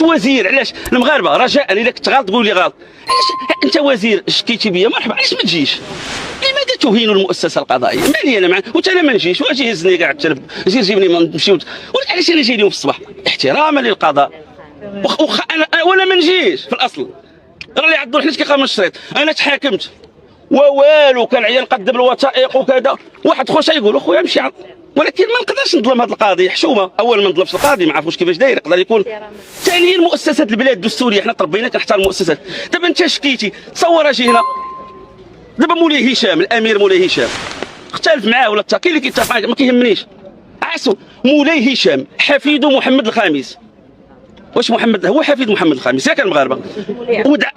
علاش وزير؟ علاش المغاربه رجاء الا كنت غلط قول لي غلط. علاش انت وزير شكيتي بيا مرحبا، علاش ما تجيش؟ لماذا تهين المؤسسه القضائيه؟ مالي انا معك وانت انا ما نجيش واجي يهزني كاع التلف، جير جيبني نمشيو. علاش انا جاي اليوم في الصباح؟ احتراما للقضاء. واخا انا وانا ما نجيش في الاصل، راه اللي عضو حنا كيقام الشريط. انا تحاكمت ووالو، كان عيا نقدم الوثائق وكذا، واحد خويا يقول اخويا امشي ولكن ما نقدرش نظلم هذا القاضي حشومه. اولا ما نظلمش القاضي، ما عرفوش كيفاش داير، يقدر يكون. ثانيا المؤسسات البلاد الدستوريه حنا تربينا كنحترم المؤسسات. دابا انت شكيتي، تصور اجي هنا دابا مولاي هشام، الامير مولاي هشام اختلف معاه ولا كاين اللي كيتفق معاه ما كيهمنيش. عاسو مولاي هشام حفيده محمد الخامس، واش محمد هو حفيد محمد الخامس ياك المغاربه؟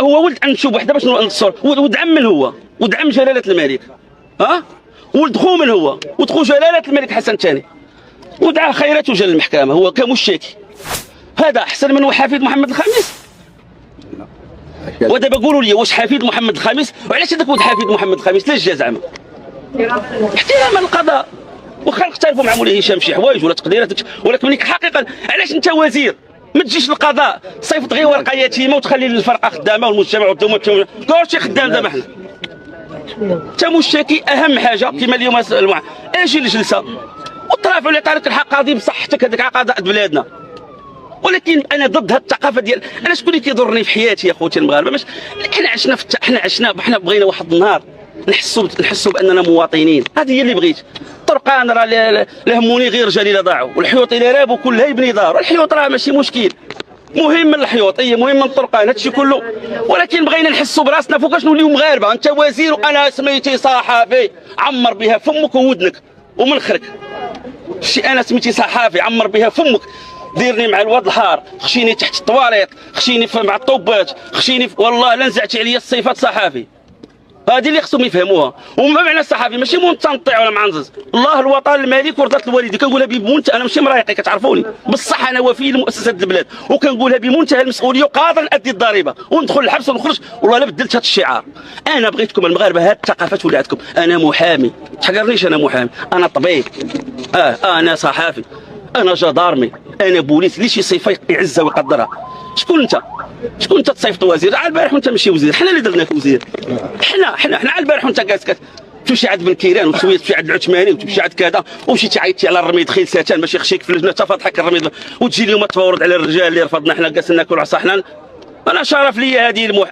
هو ولد نشوف وحده باش نصور، ولد عم من هو؟ ولد عم جلاله الملك. ولد خو من هو؟ ولد خو جلاله الملك حسن الثاني. ودعا خيرته جل المحكمه، هو كمشتكي. هذا احسن من حفيد محمد الخامس؟ ودابا قولوا لي واش حفيد محمد الخامس؟ وعلاش هذاك ولد حفيد محمد الخامس لاش جا زعما؟ احتراما للقضاء. واخا نختلفوا مع مولاي هشام شي حوايج ولا تقديرات، ولكن ملي حقيقه علاش انت وزير ما تجيش للقضاء صيفط غير ورقه يتيمه وتخلي الفرقه خدامه والمجتمع والدوله كلشي خدام. دابا حنا انت مشتكي اهم حاجه كما اليوم اجي للجلسه وترافعوا لي طريق الحق قاضي بصحتك، هذاك قضاء بلادنا. ولكن انا ضد هذه الثقافه ديال انا شكون اللي كيضرني في حياتي يا خوتي المغاربه. باش حنا عشنا حنا بغينا واحد النهار نحسوا باننا مواطنين. هذه هي اللي بغيت. طرقان راه لا هموني غير رجال الا ضاعوا، والحيوط الا رابوا كلها يبني دار. الحيوط راه ماشي مشكل، مهم من الحيوطيه، مهم من الطرقان، هادشي كله. ولكن بغينا نحسوا براسنا فوقاش نوليو مغاربه. انت وزير وانا سميتي صحافي، عمر بها فمك وودنك ومنخرك. انا سميتي صحافي عمر بها فمك، ديرني مع الواد الحار، خشيني تحت الطواليط، خشيني مع الطوبات، خشيني والله لا نزعتي عليا الصفات صحافي. هذه اللي خصهم يفهموها. وما معنى الصحافي ماشي متنطع ولا معزز. الله الوطن الملك ورضا الوالدين، كنقولها بمنتهى، انا ماشي مرايقي كتعرفوني، بصح انا وفي لمؤسسات البلاد وكنقولها بمنتهى المسؤوليه وقادر نادي الضريبه وندخل الحبس ونخرج. والله لا بدلت هذا الشعار. انا بغيتكم المغاربه، هذه الثقافه تولي عندكم. انا محامي، ما تحقرنيش، انا محامي، انا طبيب، انا صحافي، انا جدارمي، انا بوليس. اللي شي صفه يعزها ويقدرها. شكون انت؟ شكون انت تصيفط وزير؟ على البارح وانت ماشي وزير، حنا اللي درناك وزير. حنا على البارح وانت جالس تمشي عند بن كيران وشويه تمشي عند العثماني وتمشي عند كذا ومشيتي عيطتي على الرميد خيل ساتان باش يخشيك في اللجنه تفضحك الرميد، وتجي اليوم تفاورد على الرجال اللي رفضنا حنا جالسين ناكلوا عصا. حنا انا شرف لي هذه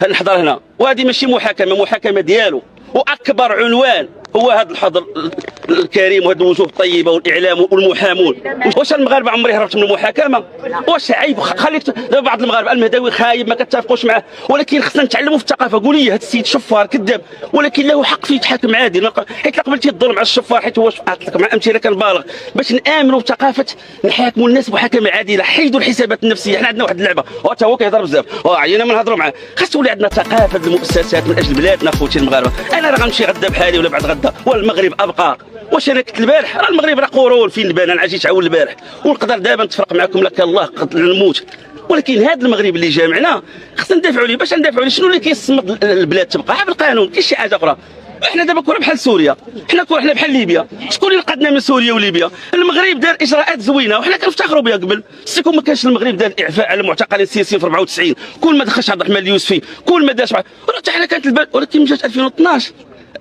نحضر هنا، وهذه ماشي محاكمه ديالو. واكبر عنوان هو هذا الحضر الكريم وهذه الوجوه الطيبه والاعلام والمحامون. واش المغاربه عمري هربت من المحاكمه؟ واش عيب؟ خليك دابا بعض المغاربه المهداوي خايب ما كتفقوش معاه، ولكن خصنا نتعلموا في الثقافه. قول لي هذا السيد شفار كذاب، ولكن له حق في يتحاكم عادي. حيت قبلتي الظلم على الشفار، حيت هو عطيت لك مع امثله كنبالغ باش نامنوا بثقافه نحاكموا الناس محاكمه عادله. حيدوا الحسابات النفسيه. حنا عندنا واحد اللعبه وحتى هو كيهضر بزاف عينا ما نهضروا معاه. خاص تولي عندنا ثقافه المؤسسات من اجل بلادنا خوتي المغاربه. انا راه غنمشي غدا بحالي ولا بعد غدا والمغرب ابقى. واش انا كنت البارح؟ راه المغرب راه قرون فين نبان. انا عجيت عاول البارح ونقدر دابا نتفرق معكم لك الله قد نموت. ولكن هذا المغرب اللي جامعنا خصنا ندافعوا عليه. باش ندافعوا عليه شنو اللي كيصمد البلاد تبقى بالقانون، كاين شي حاجه اخرى. احنا دابا كره بحال سوريا، حنا بحال ليبيا. شكون اللي نقدنا من سوريا وليبيا؟ المغرب دار اجراءات زوينه وحنا كنفتخروا بها قبل. سيكون ما كانش المغرب دار اعفاء على المعتقلين السياسيين في 94، كل ما دخلش عبد الرحمن اليوسفي، كل ما دارش حتى حنا كانت البلد. ولكن جات 2012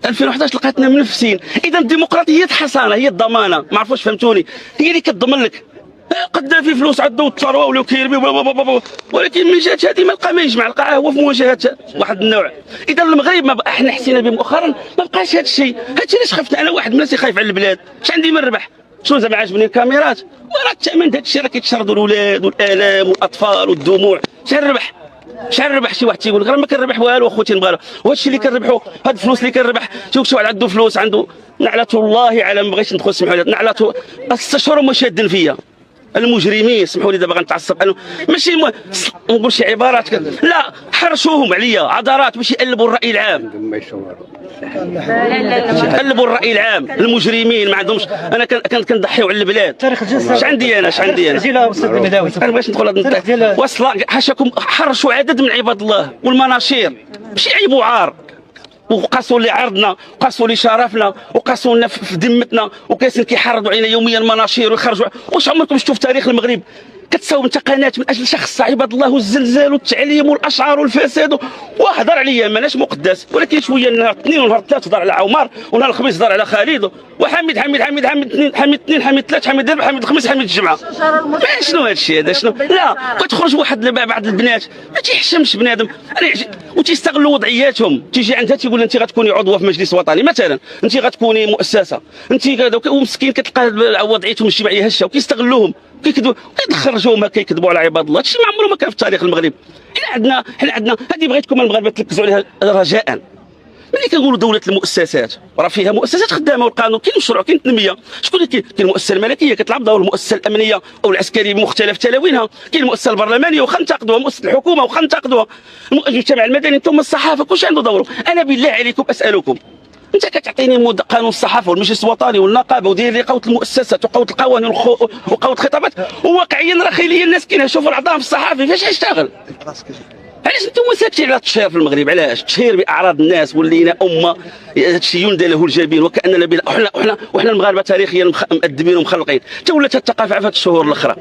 2011 لقاتنا منفسين. اذا الديمقراطيه هي الحصانه، هي الضمانه. ما عرفوش فهمتوني؟ هي اللي كتضمن لك. قدافي فلوس عندو الثروه ولاو كيربيو، ولكن من جات هذه ما لقى ما يجمع، لقاه هو في مواجهه واحد النوع. اذا المغرب ما بقى حنا حسينا به مؤخرا ما بقاش هذا الشيء. هذا الشيء علاش خفت انا واحد من الناس خايف على البلاد. اش عندي من ربح؟ شنو زعما عاجبني الكاميرات؟ وراه الثمن هذا الشيء راه كيتشردوا الاولاد والالام والاطفال والدموع. شحال الربح؟ شحال ربح؟ شي واحد تيقول لك راه ما كنربح والو اخوتي المغاربه. وهذا الشيء اللي كنربحوا، هاد الفلوس اللي كنربح، تيقول شي واحد عنده فلوس، عنده نعلة الله على ما بغيتش ندخل سمحوا لي، نعلة 6 شهور هما شادين فيا المجرمين. سمحوا لي دابا غنتعصب انا ماشي نقول شي عبارات لا حرشوهم عليا عذرات باش يقلبوا الراي العام. قلبوا الراي العام. المجرمين ما عندهمش. انا كنضحيو على البلاد. اش عندي انا؟ انا باش ندخل هذا وصل حاشاكم. حرشوا عدد من عباد الله والمناشير، ماشي عيب وعار. وقاسوا لي عرضنا وقاسوا لي شرفنا وقاسوا لنا في ذمتنا، وكاين كيحرضوا علينا يوميا مناشير ويخرجوا. واش عمركم شفتوا في تاريخ المغرب كتساوم انت قناه من اجل شخص عباد الله والزلزال والتعليم والاشعار والفساد وهضر عليا ماناش مقدس، ولكن شويه نهار اثنين ونهار ثلاث هضر على عمر، ونهار الخميس هضر على خالد وحميد حميد حميد حميد اثنين حميد اثنين حميد ثلاث حميد اربع حميد الخميس حميد الجمعه. شنو هذا الشيء هذا؟ شنو؟ لا كتخرج واحد بعض البنات ما تيحشمش بنادم وتيستغلوا وضعياتهم. تيجي عندها تيقول لها انت غتكوني عضوه في مجلس وطني مثلا، انت غتكوني مؤسسه، انت ومسكين كتلقى وضعيتهم الاجتماعيه هشه وكيستغلوهم كيكذبوا كيخرجوهم كيكذبوا على عباد الله. هادشي ما عمره ما كان في تاريخ المغرب. حنا عندنا هذه بغيتكم المغاربه تركزوا عليها رجاء. ملي كنقولوا دوله المؤسسات راه فيها مؤسسات خدامه والقانون كاين مشروع كاين تنميه. شكون اللي كاين المؤسسه الملكيه كتلعب دور، المؤسسه الامنيه او العسكريه بمختلف تلاوينها، كاين المؤسسه البرلمانيه واخا نتقدوها، مؤسسه الحكومه واخا نتقدوها، المجتمع المدني انتم الصحافه كلشي عنده دوره. انا بالله عليكم اسالكم، انت كتعطيني قانون الصحافه والمجلس الوطني والنقابه ودير لي قوه المؤسسات وقوه القوانين وقوه الخطابات، وواقعيا راه خيليا الناس كينهشوا في الاعضاء في الصحافي فاش يشتغل؟ علاش انتم ساكتين على التشهير في المغرب؟ علاش التشهير باعراض الناس؟ ولينا امه هادشي يندى له الجبين وكاننا وحنا المغاربه تاريخيا مؤدبين ومخلقين، حتى ولات الثقافه في هذه الشهور الاخرى.